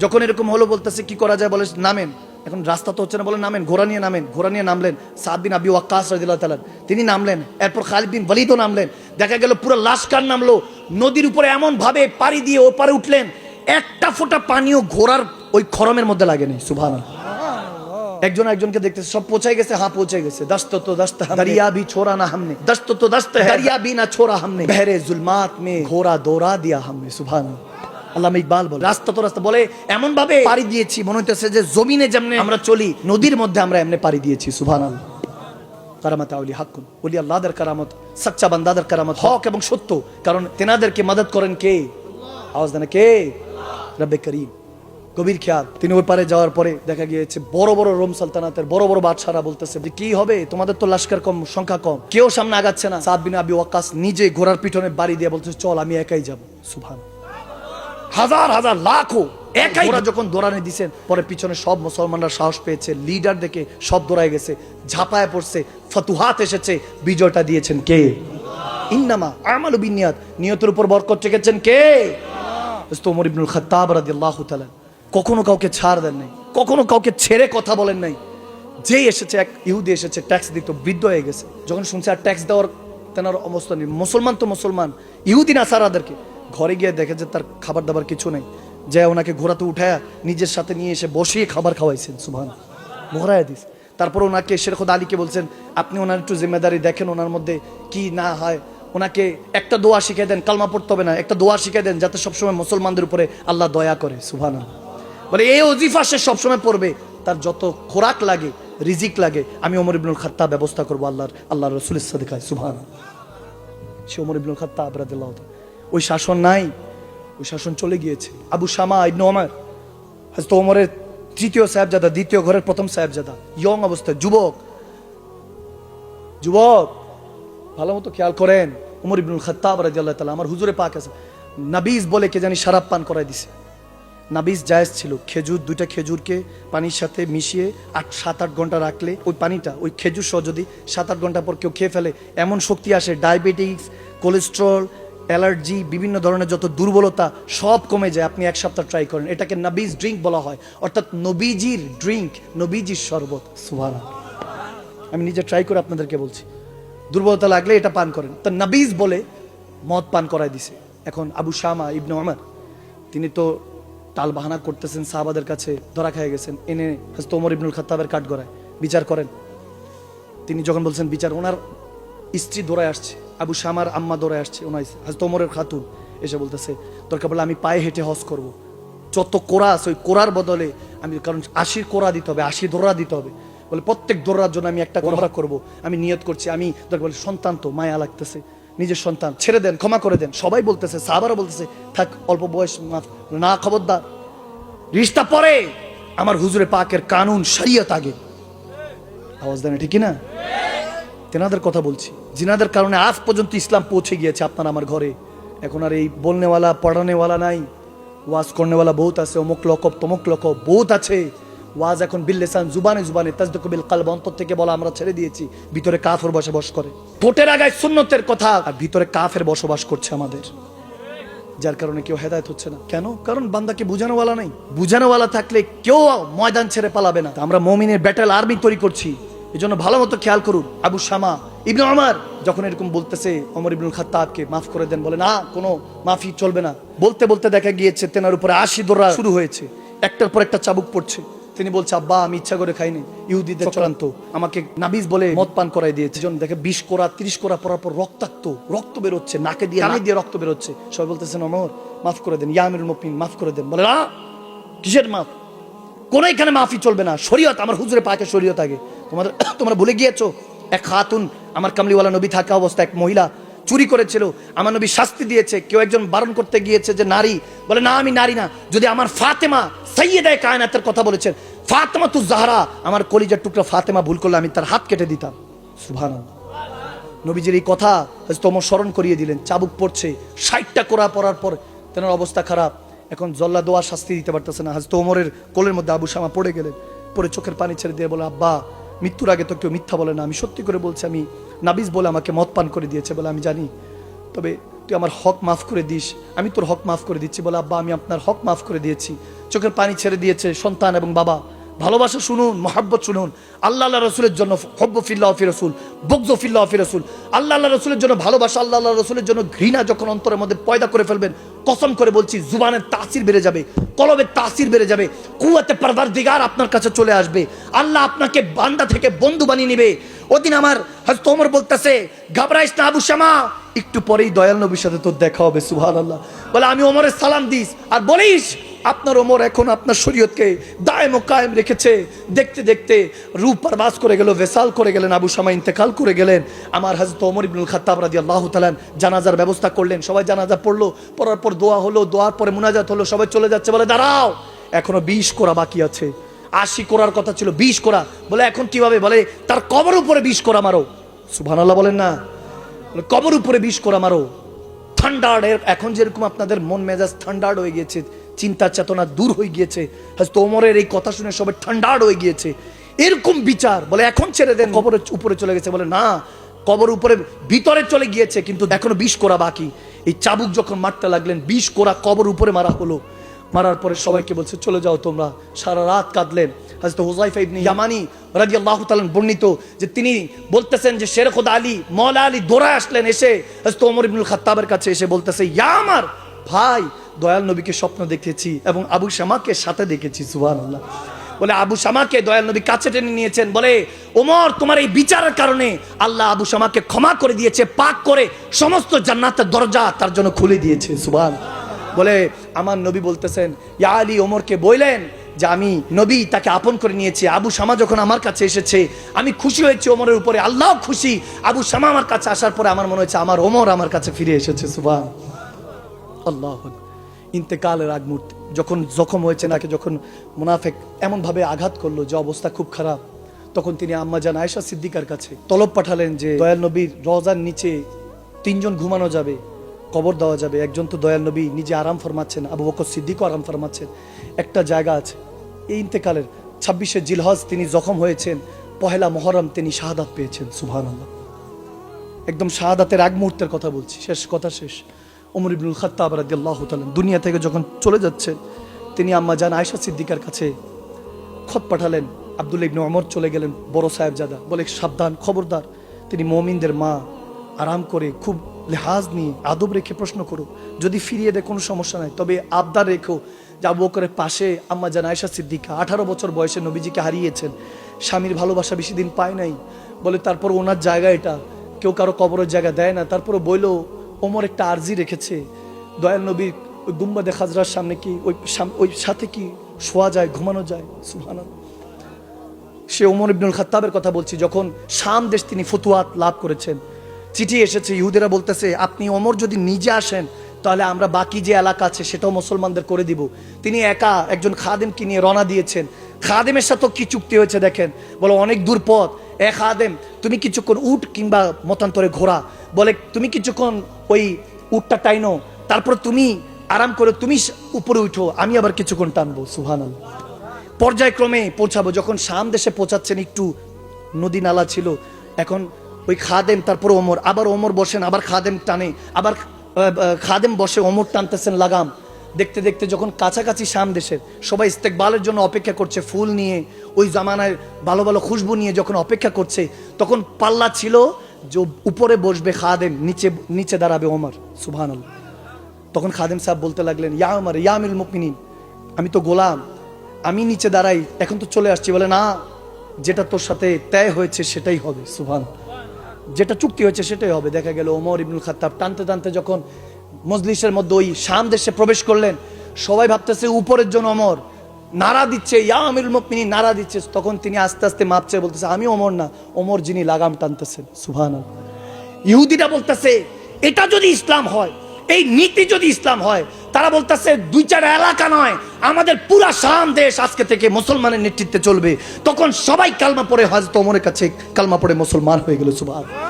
যখন এরকম হলো বলতেছে কি করা যায়? বলে নামেন। এখন রাস্তা তো হচ্ছে না, বলে নামেন, ঘোড়া নিয়ে নামেন। ঘোড়া নিয়ে নামলেন সাদ বিন আবি ওয়াক্কাস রাদিয়াল্লাহু তাআলা, তিনি নামলেন। এরপর খালিদ বিন ওয়ালিদও নামলেন। দেখা গেল পুরো লাশকার নামলো নদীর উপরে, এমন ভাবে পাড়ি দিয়ে ওপারে উঠলেন, একটা ফোঁটা পানিও ঘোড়ার ওই খরমের মধ্যে লাগেনি। সুবহানাল্লাহ। একজন একজনকে দেখতেছে, সব পৌঁছায় গেছে। হ্যাঁ পৌঁছে গেছে। দস্ত তো দস্ত দরিয়া भी छोड़ा ना हमने, दस्त तो दस्त है दरिया भी ना छोड़ा हमने, बहरे जुल्मात में घोड़ा दौड़ा दिया हमने। सुभान আল্লামা ইকবাল বলে রাস্তা তো রাস্তা, বলে এমন ভাবে পাড়ি দিয়েছি মনে হইতেছে যে জমিনে যেমনে আমরা চলি নদীর মধ্যে আমরা এমনি পাড়ি দিয়েছি। সুবহানাল্লাহ। কারামাত আউলি হাক্কুন, ওলি আল্লাহদের কারামত, সচ্চা বান্দাদের কারামত, হক এবং সত্য। কারণ তেনাদেরকে মদদ করেন কে? আওয়াজ দেন কে? রব্বে করিম। গভীর খেয়াল। তিনি ওই পারে যাওয়ার পরে দেখা গিয়েছে বড় বড় রোম সালতানাতের বড় বড় বাদশারা বলতেছে যে কি হবে, তোমাদের তো লস্কর কম, সংখ্যা কম, কেউ সামনে আগাচ্ছে না। সাদ বিন আবি ওয়াক্কাস নিজে ঘোড়ার পিছনে বাড়ি দিয়ে বলতেছে চল আমি একাই যাব। সুবহানাল্লাহ। হাজার হাজার লাখো একাই ঘোড়া যখন দৌড়ানি দিছেন, পরে পিছনে সব মুসলমানরা সাহস পেয়েছে, লিডার দেখে সব দৌড়ায় গেছে, ঝাঁপায় পড়ছে, ফতুহাত এসেছে। বিজয়টা দিয়েছেন কে? ইন্নামা আমালু বিন্নিয়াত, নিয়তের উপর বরকত রেখেছেন কে? ওমর ইবনুল খাত্তাব রাদিয়াল্লাহু তাআলা কখনো কাউকে ছাড় দেন নাই, কখনো কাউকে ছেড়ে কথা বলেন নাই। যেই এসেছে, এক ইহুদি এসেছে, ট্যাক্স দিত, বৃদ্ধ হয়ে গেছে। যখন শুনছে আর ট্যাক্স দেওয়ার তেনার অবস্থা নেই, মুসলমান তো মুসলমান, ইহুদি নাসারাদেরকে ঘরে গিয়ে দেখে যে তার খাবার দাবার কিছু নেই, যে ওনাকে ঘোরাতে উঠায় নিজের সাথে নিয়ে এসে বসিয়ে খাবার খাওয়াইছেন। সুবহানাল্লাহ। মোহরা হাদিস। তারপর ওনাকে শের খোদা আলীকে বলছেন আপনি ওনার একটু জিম্মেদারি দেখেন, ওনার মধ্যে কি না হয়। ওনাকে একটা দোয়া শিখিয়ে দেন, কালমা পড়তে হবে না, একটা দোয়া শিখিয়ে দেন যাতে সবসময় মুসলমানদের উপরে আল্লাহ দয়া করে। সুবহানাল্লাহ। বলে এই ওজিফা সে সবসময় পড়বে, তার যত খোরাক লাগে, রিজিক লাগে, আমি ওমর ইবনুল খাত্তাব ব্যবস্থা করবো আল্লাহ রাসূলের সাদেকায়। সুবহানাল্লাহ। সে ওমর ইবনুল খাত্তাব রাদিয়াল্লাহু তাআলা, ওই শাসন নাই, ওই শাসন চলে গিয়েছে। আবু শামা ইবনে ওমর, হযরত ওমরের তৃতীয় সাহেবজাদা, দ্বিতীয় ঘরের প্রথম সাহেবজাদা, ইয়ং অবস্থায়, যুবক। ভালো মতো খেয়াল করেন, ওমর ইবনুল খাত্তাব রাদিয়াল্লাহু তাআলা, আমার হুজুরে পাক আছে, নাবিজ বলে কে জানি শরাব পান করাই দিছে। নাবিজ জায়েজ ছিল, খেজুর, দুইটা খেজুরকে পানির সাথে মিশিয়ে 7-8 ঘন্টা রাখলে ওই পানিটা, ওই খেজুর সহ যদি 7-8 ঘন্টা পর কেউ খেয়ে ফেলে, এমন শক্তি আসে, ডায়াবেটিস, কোলেস্ট্রল, অ্যালার্জি, বিভিন্ন ধরনের যত দুর্বলতা সব কমে যায়। আপনি 1 সপ্তাহ ট্রাই করেন, এটাকে নাবিজ ড্রিঙ্ক বলা হয়, অর্থাৎ নবীজির ড্রিঙ্ক, নবীজির শরবত। সুবহানাল্লাহ। আমি নিজে ট্রাই করে আপনাদেরকে বলছি, দুর্বলতা লাগলে এটা পান করেন। তো নাবিজ বলে মদ পান করাই দিছে। এখন আবু শামা ইবনে ওমর, তিনি তো টাল বাহানা করতেছেন, সাহাবাদের কাছে ধরা খেয়ে গেছেন, এনে হযরত ওমর ইবনুল খাত্তাবের কাঠগড়ায় বিচার করেন। তিনি যখন বলছেন বিচার, ওনার স্ত্রী দৌড়ায় আসছে, আবু শামার আম্মা দৌড়ায় আসছে, ওনার হযরত ওমরের খাতুন এসে বলতেছে দরকার বলে আমি পায়ে হেঁটে হজ করব, যত কোরা আছে ওই কোরার বদলে আমি, কারণ 80 কোরা দিতে হবে, 80 দৌড়া দিতে হবে, বলে প্রত্যেক দৌড়ার জন্য আমি একটা কোরা করব, আমি নিয়ত করছি। আমি দরকার বলে সন্তান তো মায়া লাগতেছে, নিজের সন্তান, ছেড়ে দেন, ক্ষমা করে দেন। সবাই বলতেছে, সাহাবারা বলতেছে থাক, অল্প বয়স, মাফ না, খবরদার, রিশতা পরে, আমার হুজুরে পাকের কানুন শরীয়ত আগে। আওয়াজ দেন ঠিক না? তেনাদের কথা বলছি, জিনাদের কারণে আজ পর্যন্ত ইসলাম পৌঁছে গিয়েছে আপনার আমার ঘরে। এখন আর এই বলনেওয়ালা, পড়ানেওয়ালা নাই, ওয়াজ করনেওয়ালা বহুত আছে, অমুক লকব তমুক লকব বহুত আছে। ওয়াজ এখন বিল্লিসান, জুবানে জুবানে, তাসদিকু বিল কলব, অন্তর থেকে বলা আমরা ছেড়ে দিয়েছি। ভিতরে কাফের বসবাস করে, ঠোঁটের আগায় সুন্নতের কথা, আর ভিতরে কাফের বসবাস করছে আমাদের, যার কারণে কেউ হেদায়েত হচ্ছে না। কেন? কারণ বান্দাকে বুঝানোওয়ালা নাই। বুঝানোওয়ালা থাকলে কেউ ময়দান ছেড়ে পালাবে না। আমরা মুমিনের ব্যাটেল আর্মি তৈরি করছি, এজন্য ভালো মতো খেয়াল করুন। আবু শামা ইবনে ওমর যখন এরকম বলতেছে ওমর ইবনুল খাত্তাবকে মাফ করে দেন, বলে না, কোনো মাফি চলবে না। বলতে বলতে দেখা গিয়েছে তেনার উপরে 80 দৌড়া শুরু হয়েছে, একটার পর একটা চাবুক পড়ছে। তিনি বলছে আব্বা আমি ইচ্ছা করে খাইনি, ইহুদিদের চক্রান্ত, আমাকে নাবিজ বলে মদ পান করাই দিয়েছে। যখন দেখে 20 কোরা 30 কোরা পরার পর রক্ত বেরোচ্ছে, নাকে দিয়ে, কানে দিয়ে রক্ত বেরোচ্ছে। সবাই বলতেছেন ওমর মাফ করে দেন, ইয়া আমিরুল মুমিনিন মাফ করে দেন। বলে না, কিসের মাফ, কোন এখানে মাফি চলবে না, শরীয়ত, আমার হুজুরে পাকের শরীয়ত আগে। তোমরা ভুলে গিয়েছো, এক খাতুন, আমার কামলিওয়ালা নবী থাকা অবস্থা, এক মহিলা চুরি করেছিল, আমার নবী শাস্তি দিয়েছে। কেউ একজন বারণ করতে গিয়েছে যে নারী, বলে না আমি নারী না, যদি আমার ফাতেমা সাইয়্যিদায়ে কায়নাতের কথা বলেছেন, ফাতেমা তু জাহরা, আমার কলিজার টুকরা ফাতেমা ভুল করলে আমি তার হাত কেটে দিতাম। সুবহানাল্লাহ। নবীজির এই কথা হযরত ওমর স্মরণ করিয়ে দিলেন। চাবুক পড়ছে, 60টা কোরা পড়ার পর তেনার অবস্থা খারাপ, এখন জল্লা দোয়া শাস্তি দিতে পারতেছে না। হযরত ওমরের কোলের মধ্যে আবু শামা পড়ে গেলেন, পরে চোখের পানি ছেড়ে দিয়ে বলে, আব্বা মৃত্যুর আগে তো কেউ মিথ্যা বলে না, আমি সত্যি করে বলছি, আমি নাবিজ বলে আমাকে মদ পান করে দিয়েছে বলে আমি জানি, তবে তুই আমার হক মাফ করে দিস, আমি তোর হক মাফ করে দিচ্ছি। বলে, আব্বা আমি আপনার হক মাফ করে দিয়েছি। চোখের পানি ছেড়ে দিয়েছে সন্তান এবং বাবা। ভালোবাসা শুনুন, মহাব্বত শুনুন। আল্লাহ আল্লাহ রসুলের জন্য হব্ব ফিল্লাহ ফি রসুল, বগজ ফিল্লাহ ফি রসুল। আল্লাহ আল্লাহ রসুলের জন্য ভালোবাসা, আল্লাহ আল্লাহ রসুলের জন্য ঘৃণা যখন অন্তরের মধ্যে পয়দা করে ফেলবেন, কসম করে বলছি জুবানের তাসির বেড়ে যাবে, কলবের তাসির বেড়ে যাবে, কুওয়াতে পরওয়ারদিগার আপনার কাছে চলে আসবে, আল্লাহ আপনাকে বান্দা থেকে বন্ধু বানিয়ে নেবে। ওদিন আমার হযরত ওমর বলতেছে, ঘাবড়াইস না আবু শামা, একটু পরেই দয়াল নবীর সাথে তোর দেখা হবে। সুবহানাল্লাহ। বলে, আমি ওমরের সালাম দিস আর বলিস আপনার ওমর এখন আপনার শরীয়তকে দায়েম ও কায়েম রেখেছে। দেখতে দেখতে রূপ পারবাস করে গেল, ভেসাল করে গেলেন, আবু শামা ইন্তেকাল করে গেলেন। আমার হযরত ওমর ইবনুল খাত্তাব রাদিয়াল্লাহু তাআলা জানাজার ব্যবস্থা করলেন। সবাই জানাজা পড়লো, পড়ার পর দোয়া হলো, দোয়ার পরে মুনাজাত হলো, সবাই চলে যাচ্ছে। বলে, দাঁড়াও, এখনো 20 কোরা বাকি আছে, 80 কোরার কথা ছিল, 20 কোরা। বলে, এখন কিভাবে? বলে, তার কবর উপরে 20 কোরা মারো। সুবহানাল্লাহ বলেন না? কবর উপরে 20 কোরা মারো। থান্ডার্ড, এখন যেরকম আপনাদের মন মেজাজ থান্ডার্ড হয়ে গিয়েছে, চিন্তা চেতনা দূর হয়ে গিয়েছে, হযরত ওমরের এই কথা শুনে সবাই ঠান্ডার্ড হয়ে গিয়েছে, এরকম বিচার। বলে, এখন ছেড়ে দেন, কবরের উপরে চলে গেছে। বলে, না, কবর উপরে ভিতরে চলে গিয়েছে, কিন্তু এখনো 20 কোরা বাকি। এই চাবুক যখন মারতে লাগলেন, 20 কোরা কবর উপরে মারা হলো। মারার পরে সবাইকে বলছে, চলে যাও তোমরা। সারা রাত কাঁদলেন। হযরত হুযায়ফা ইবনে ইয়ামানি রাদিয়াল্লাহু তাআলা বর্ণিত যে তিনি বলতেছেন যে শের খোদা আলী, মওলা আলী দৌড়ায় আসলেন, এসে হযরত ওমর ইবনুল খাত্তাবের কাছে এসে বলতেছে, ইয়া আমার ভাই, দয়াল নবীকে স্বপ্ন দেখেছি এবং আবু শামাকে সাথে দেখেছি। সুবহানাল্লাহ। বলে, আবু শামাকে দয়াল নবী কাছে টেনে নিয়েছেন। বলে, ওমর, তোমার এই বিচারের কারণে আল্লাহ আবু শামাকে ক্ষমা করে দিয়েছে, পাক করে সমস্ত জান্নাতের দরজা তার জন্য খুলে দিয়েছে। সুবহানাল্লাহ। বলে, আমার নবী বলতেছেন, ইয়া আলী, ওমরকে বললেন যে আমি নবী তাকে আপন করে নিয়েছি। আবু শামা যখন আমার কাছে এসেছে আমি খুশি হয়েছি ওমরের উপরে, আল্লাহ খুশি। আবু শামা আমার কাছে আসার পরে আমার মনে হচ্ছে আমার ওমর আমার কাছে ফিরে এসেছে। সুবহানাল্লাহ। ইন্তেকালের আগ মুহূর্তে যখন জখম হয়েছে, নাকি যখন মুনাফিক এমন ভাবে আঘাত করলো যে অবস্থা খুব খারাপ, তখন তিনি আম্মা জান আয়েশা সিদ্দিকার কাছে তলব পাঠালেন যে দয়াল নবীর রওজার নিচে 3 জন ঘুমানো যাবে, কবর দেওয়া যাবে। একজন তো দয়াল নবী নিজে আরাম ফরমাচ্ছেন, আবু বকর সিদ্দিকও আরাম ফরমাচ্ছেন, একটা জায়গা আছে। এই ইন্তেকালের 26শে জিলহজ তিনি জখম হয়েছেন, 1 মুহররম তিনি শাহাদাত পেয়েছেন। সুবহানাল্লাহ। একদম শাহাদাতের আগ মুহূর্তের কথা বলছি, শেষ কথা শেষ। ওমর ইবনুল খাত্তাব রাদিয়াল্লাহু তাআলা দুনিয়া থেকে যখন চলে যাচ্ছেন, তিনি আম্মা জান আয়েশা সিদ্দিকার কাছে খত পাঠালেন। আব্দুল্লাহ ইবনে ওমর চলে গেলেন, বড় সাহেবজাদা, বলে, সাবধান, খবরদার, তিনি মুমিনদের মা, আরাম করে খুব লেহাজ নিয়ে আদব রেখে প্রশ্ন করো, যদি ফিরিয়ে দেয় কোনো সমস্যা নাই, তবে আবদার রেখো যে আবু বকরের পাশে আম্মা জান আয়েশা সিদ্দিকা 18 বছর বয়সে নবীজিকে হারিয়েছেন, স্বামীর ভালোবাসা বেশি দিন পায় নাই। বলে, তারপর ওনার জায়গা এটা, কেউ কারো কবরের জায়গা দেয় না। তারপরে বইল, ওমর একটা আরজি রেখেছে, দয়াল নবীর ওই গুম্বাদে খাজরার সামনে কি ওই সাথে কি শোয়া যায়, ঘুমানো যায়। সুবহানাল্লাহ। সে ওমর ইবনুল খাত্তাবের কথা বলছি, যখন শাম দেশ তিনি ফতুয়াত লাভ করেছেন, চিঠি এসেছে, ইহুদিরা বলতেছে, আপনি ওমর যদি নিজে আসেন তাহলে আমরা বাকি যে এলাকা আছে সেটাও মুসলমানদের করে দিব। তিনি একা একজন খাদেমকে নিয়ে রওনা দিয়েছেন। খাদেমের সাথে কি চুক্তি হয়েছে দেখেন। বলে, অনেক দূর পথ, খাদেম তুমি কিছুক্ষণ উট কিংবা মতান্তরে ঘোড়া, বলে তুমি কিছুক্ষণ ওই উটটা টাইনো, তারপর তুমি আরাম করে তুমি উপরে উঠো, আমি আবার কিছুক্ষণ টানবো। সুবহানাল্লাহ। পর্যায়ক্রমে পৌঁছাবো। যখন শাম দেশে পৌঁছাচ্ছেন, একটু নদী নালা ছিল, এখন ওই খাদেম, তারপর ওমর, আবার ওমর বসেন, আবার খাদেম টানে, আবার খাদেম বসে, ওমর টানতেছেন লাগাম। দেখতে দেখতে যখন কাছাকাছি শাম দেশের, সবাই ইস্তেকবালের জন্য অপেক্ষা করছে, ফুল নিয়ে, ওই জামানায় ভালো ভালো খুশবু নিয়ে যখন অপেক্ষা করছে, তখন পাল্লা ছিল যে উপরে বসবে খাদেম, নিচে নিচে দাঁড়াবে ওমর। সুবহানাল্লাহ। তখন খাদেম সাহেব বলতে লাগলেন, ইয়া ওমর, ইয়া আমিরুল মুমিনিন, আমি তো গোলাম, আমি নিচে দাঁড়াই, এখন তো চলে আসছি। বলে, না, যেটা তোর সাথে তয় হয়েছে সেটাই হবে। সুবহানাল্লাহ। যেটা চুক্তি হয়েছে সেটাই হবে। দেখা গেল ওমর ইবনুল খাত্তাব টানতে টানতে যখন মজলিসের মধ্যে ওই শাম দেশে প্রবেশ করলেন, সবাই ভাবতেছে উপরের জন্য ওমর, নারা দিচ্ছে, ইয়া আমিরুল মুমিনিন নারা দিচ্ছে। তখন তিনি আস্তে আস্তে মাপছে, বলতেছে, আমি ওমর না, ওমর যিনি লাগাম টানতেছেন। সুবহানাল্লাহ। ইহুদিরা বলতেছে, এটা যদি ইসলাম হয়, এই নীতি যদি ইসলাম হয়, তারা বলতেছে 2-4 এলাকা নয়, আমাদের পুরা শাম দেশ আজকে থেকে মুসলমানের নেতৃত্বে চলবে। তখন সবাই কালমা পড়ে হযরত ওমরের কাছে কালমা পড়ে মুসলমান হয়ে গেল। সুবহানাল্লাহ।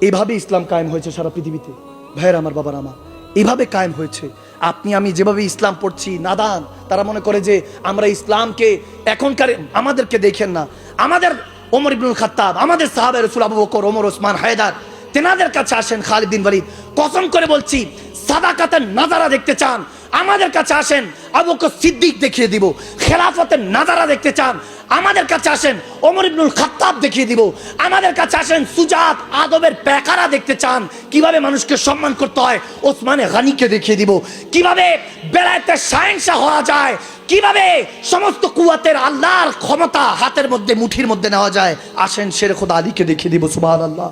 এইভাবে ইসলাম কায়েম হয়েছে সারা পৃথিবীতে। ভাইয়ের আমার, বাবার আমার, এইভাবে কায়েম হয়েছে। আপনি আমি যেভাবে ইসলাম পড়ছি, নাদান তারা মনে করে যে আমরা ইসলামকে এখনকার আমাদেরকে দেখেন না, আমাদের ওমর ইবনুল খাত্তাব, আমাদের সাহাবে রাসূল আবু বকর, ওমর, ওসমান, হায়দার, তেনাদের কাছে আসেন। খালিদ বিন ওয়ালিদ, কসম করে বলছি, সাদাকাতের নাজারা দেখতে চান, আমাদের কাছে আসেন, আবু বকর সিদ্দিক দেখিয়ে দিব। খেলাফতের নাজারা দেখতে চান, আমাদের কাছে আসেন, ওমর ইবনুল খাত্তাব দেখিয়ে দিব। আমাদের কাছে আসেন, সুজাত, আদবের পেকারা দেখতে চান, কিভাবে মানুষকে সম্মান করতে হয়, ওসমানে গানিকে দেখিয়ে দিব। কিভাবে বেলায়েতের শাহেনশাহ হওয়া যায়, কিভাবে সমস্ত কুওয়াতের আল্লাহর ক্ষমতা হাতের মধ্যে, মুঠির মধ্যে নেওয়া যায়, আসেন শের খোদা আলীকে দেখিয়ে দিব। সুবহানাল্লাহ।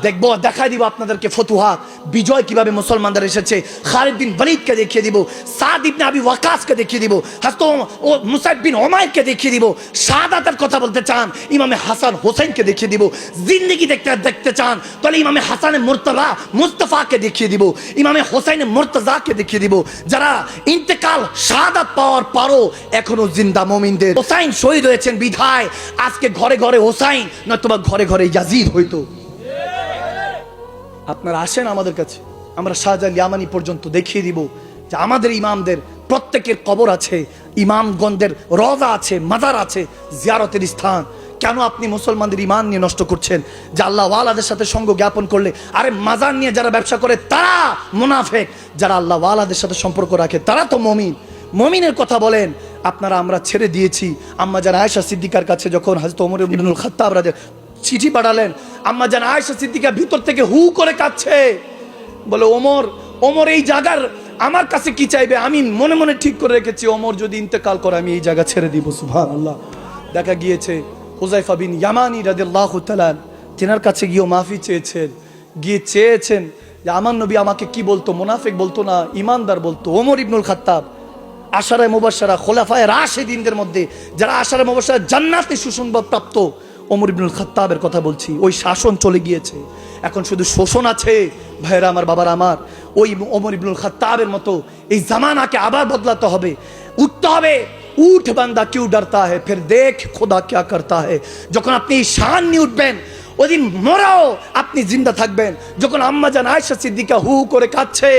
দেখবো, দেখাই দিব আপনাদেরকে ফতুহাত, বিজয় কিভাবে মুসলমানদের এসেছে। খালিদ বিন ওয়ালিদকে দেখিয়ে দিব, সাদ ইবনে আবি ওয়াকাসকে দেখিয়ে দিব, হযরত মুসাইব বিন উমাইরকে দেখিয়ে দিব। শাহাদাতের কথা বলতে চান, ইমামে হাসান হোসেনকে দেখিয়ে দিব। জিন্দেগি দেখতে চান তাহলে ইমামে হাসানে মুর্তজা মুস্তাফাকে দেখিয়ে দিব, ইমামে হোসেনে মুর্তজাকে দেখিয়ে দিব, যারা ইন্তেকাল শাহাদাত পাওয়ার পরও এখনো জিন্দা মুমিনদের। হোসাইন শহীদ হয়েছেন বিধায় আজকে ঘরে ঘরে হোসাইন, নয়তোবা ঘরে ঘরে ইয়াজিদ হইতো। আপনারা আসেন আমাদের কাছে, আমরা শাহজালাল ইয়ামানি পর্যন্ত দেখিয়ে দিব যে আমাদের ইমামদের প্রত্যেকের কবর আছে, ইমামগণদের রওজা আছে, মাজার আছে, জিয়ারতের স্থান। কেন আপনি মুসলমানদের ইমান নিয়ে নষ্ট করছেন? যে আল্লাহ ওয়ালাদের সাথে সঙ্গ জ্ঞাপন করলে, আরে মাজার নিয়ে যারা ব্যবসা করে তারা মুনাফেক, যারা আল্লাহ ওয়ালাদের সাথে সম্পর্ক রাখে তারা তো মুমিন। মুমিনের কথা বলেন আপনারা। আমরা ছেড়ে দিয়েছি। আম্মা জান আয়েশা সিদ্দিকার কাছে যখন হযরত ওমর ইবনুল খাত্তাব রাদিয়াল্লাহু আনহু চিঠি পাঠালেন, আম্মা জান আয়েশা সিদ্দিকা ভিতর থেকে হু করে কাঁদছে, বলে ওমর এই জায়গার আমার কাছে কি চাইবে? আমি মনে মনে ঠিক করে রেখেছি, ওমর যদি ইন্তেকাল করে আমি এই জায়গা ছেড়ে দিব। সুবহানাল্লাহ। দেখা গিয়েছে হুযায়ফা বিন ইয়ামানি রাদিয়াল্লাহু তাআলা তেনার কাছে গিয়ে মাফি চেয়েছেন, চেয়েছেন যে আমার নবী আমাকে কি বলতো? মুনাফিক বলতো না, ইমানদার বলতো। ওমর ইবনুল খাত্তাব আশারায়ে মুবাশশারা খোলাফায়ে রাশিদিনদের মধ্যে যারা আশারায়ে মুবাশশারা জান্নাতে সুসংবাদ প্রাপ্ত, ওমর ইবনুল খাত্তাবের কথা বলছি। ওই শাসন চলে গিয়েছে, এখন শুধু শোষণ আছে। ভাইরা আমার, বাবার আমার, ওই ওমর ইবনুল খাত্তাবের মতো এই জামানাকে আবার বদলাতে হবে, উঠতে হবে। উঠ বান্দা কিউ ডরতা है फिर देख खुदा क्या करता है। যখন আপনি শান নিয়ে উঠবেন, ওইদিন মরাও আপনি জিন্দা থাকবেন। যখন আম্মা জান আয়েশা সিদ্দিকা হু করে কাঁদছে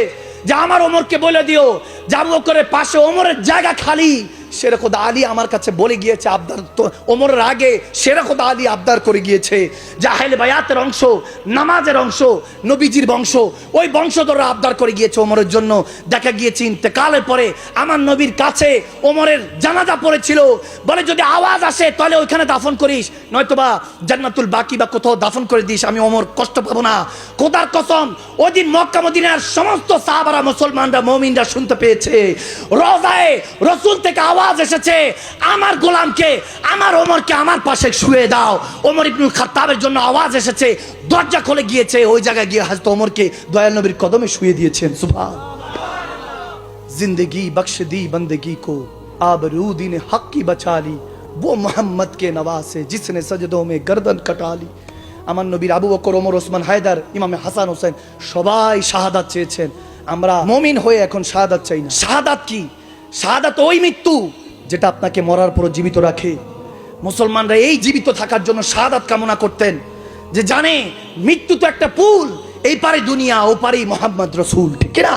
যে আমার ওমরকে বলে দিও যে আবু বকরের পাশে ওমরের জায়গা খালি। শের খোদা আলী আমার কাছে বলে গিয়েছে, আবদার তো ওমরের আগে শের খোদা আলী আবদার করে গিয়েছে যে আহলে বায়াতের অংশ, নামাজের অংশ, নবীজির বংশ, ওই বংশধররা আবদার করে গিয়েছে ওমরের জন্য। দেখা গিয়েছে ইন্তেকালের পরে আমার নবীর কাছে ওমরের জানাজা পড়েছিল, বলে যদি আওয়াজ আসে তাহলে ওইখানে দাফন করিস, নয়তোবা জান্নাতুল বাকি বা কোথাও দাফন করে দিস, আমি ওমর কষ্ট পাবো না। খোদার কসম, ওই দিন মক্কা মদিনার সমস্ত সাহাবারা, মুসলমানরা, মুমিনরা শুনতে পেয়েছে রওজায়ে রাসূল থেকে আওয়াজ এসেছে, আমার গোলামকে, আমার ওমরকে আমার পাশে শুয়ে দাও। ওমর ইবনুল খাত্তাবের জন্য আওয়াজ এসেছে, দরজা খুলে গিয়েছে, ওই জায়গায় গিয়ে হযরত ওমরকে দয়াল নবীর কদমে শুয়ে দিয়েছেন। সুবহান। जिंदगी बख्श दी बंदगी को आबरूदी ने हक की बचा ली वो मोहम्मद के नवासे जिसने सजदों में गर्दन कटा ली। আমার নবীর আবু বকর, ওমর, ওসমান, হায়দার, ইমামে হাসান হোসেন সবাই শাহাদাত চেয়েছেন। আমরা মুমিন হয়ে এখন শাহাদাত চাই না। শাহাদাত কি? শাহাদাত ওই মৃত্যু যেটা আপনাকে মরার পর জীবিত রাখে। মুসলমানরা এই জীবিত থাকার জন্য শাহাদাত কামনা করতেন, যে জানে মৃত্যু তো একটা পুল, এই পারে দুনিয়া, ও পারে মোহাম্মদ রসুল, ঠিক না?